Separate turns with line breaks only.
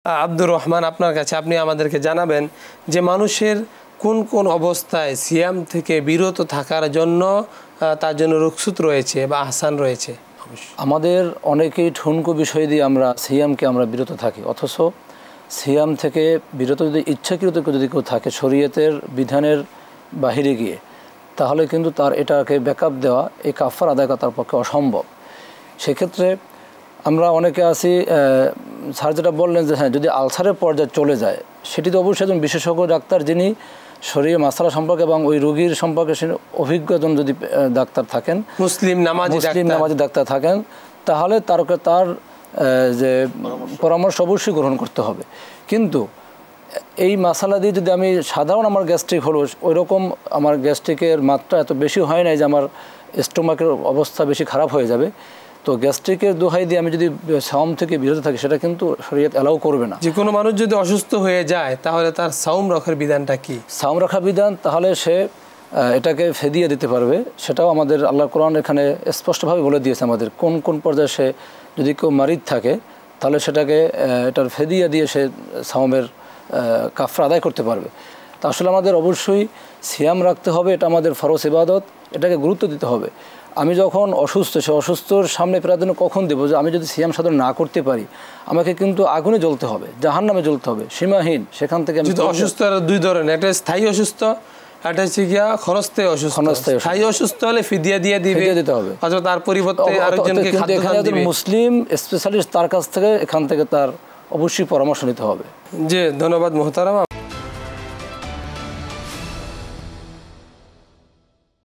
আব্দুর রহমান, আপনার কাছে আপনি আমাদেরকে জানাবেন যে মানুষের কোন কোন অবস্থায় সিয়াম থেকে বিরত থাকার জন্য তার জন্য রুখসত রয়েছে বা আহসান রয়েছে।
আমাদের অনেকেই ঠুনকো বিষয় দিয়ে আমরা সিয়ামকে বিরত থাকি, অথচ সিয়াম থেকে বিরত যদি ইচ্ছাকৃত যদি কেউ থাকে শরীয়তের বিধানের বাহিরে গিয়ে, তাহলে কিন্তু তার এটাকে ব্যাকআপ দেওয়া, এই কাফার আদায় করা তার পক্ষে অসম্ভব। সেক্ষেত্রে আমরা অনেকে আছি, স্যার যেটা বললেন যে হ্যাঁ, যদি আলসারের পর্যায়ে চলে যায়, সেটি তো অবশ্যই একজন বিশেষজ্ঞ ডাক্তার যিনি শরীরে মাসালা সম্পর্কে এবং ওই রোগীর সম্পর্কে অভিজ্ঞ একজন যদি ডাক্তার থাকেন, মুসলিম নামাজি ডাক্তার থাকেন, তাহলে তার যে পরামর্শ অবশ্যই গ্রহণ করতে হবে। কিন্তু এই মশালা দিয়ে যদি আমি সাধারণ আমার গ্যাস্ট্রিক হলো, ওই রকম আমার গ্যাস্ট্রিকের মাত্রা এত বেশি হয় নাই যে আমার স্টোমাকের অবস্থা বেশি খারাপ হয়ে যাবে, তো গ্যাস্ট্রিকের দোহাই দিয়ে আমি যদি সাওম থেকে বিরত থাকি, সেটা কিন্তু শরীয়ত অ্যালাউ করবে না।
যে কোনো মানুষ যদি অসুস্থ হয়ে যায় তাহলে তার সাওম রাখার বিধানটা কি?
সাওম রাখার বিধান, তাহলে সে এটাকে ফেদিয়া দিতে পারবে। সেটাও আমাদের আল্লাহর কোরআন এখানে স্পষ্টভাবে বলে দিয়েছে আমাদের কোন কোন পর্যায়ে সে যদি কেউ মারিদ থাকে তাহলে সেটাকে এটার ফেদিয়া দিয়ে সে সাওমের কাফরা আদায় করতে পারবে। তা আসলে আমাদের অবশ্যই সিয়াম রাখতে হবে, এটা আমাদের ফরজ ইবাদত, এটাকে গুরুত্ব দিতে হবে। আমি যখন অসুস্থ, সে অসুস্থর সামনে প্রাধান্য কখন দেবো? যে আমি যদি সিয়াম সাধন না করতে পারি, আমাকে কিন্তু আগুনে জ্বলতে হবে, জাহান্নামে জ্বলতে হবে, সীমাহীন। সেখান থেকে
অসুস্থ দুই ধরনের, একটা স্থায়ী অসুস্থ, এটা হচ্ছে গিয়া ক্ষণস্থায়ী অসুস্থ। স্থায়ী অসুস্থ হলে ফিদিয়া দিয়ে দিতে হবে, অথবা তার পরিবর্তে আরেকজনকে খাদ্য দিবে।
মুসলিম স্পেশালিস্ট তার কাছ থেকে, এখান থেকে তার অবশ্যই পরামর্শ নিতে হবে।
জি, ধন্যবাদ মোহতারাম।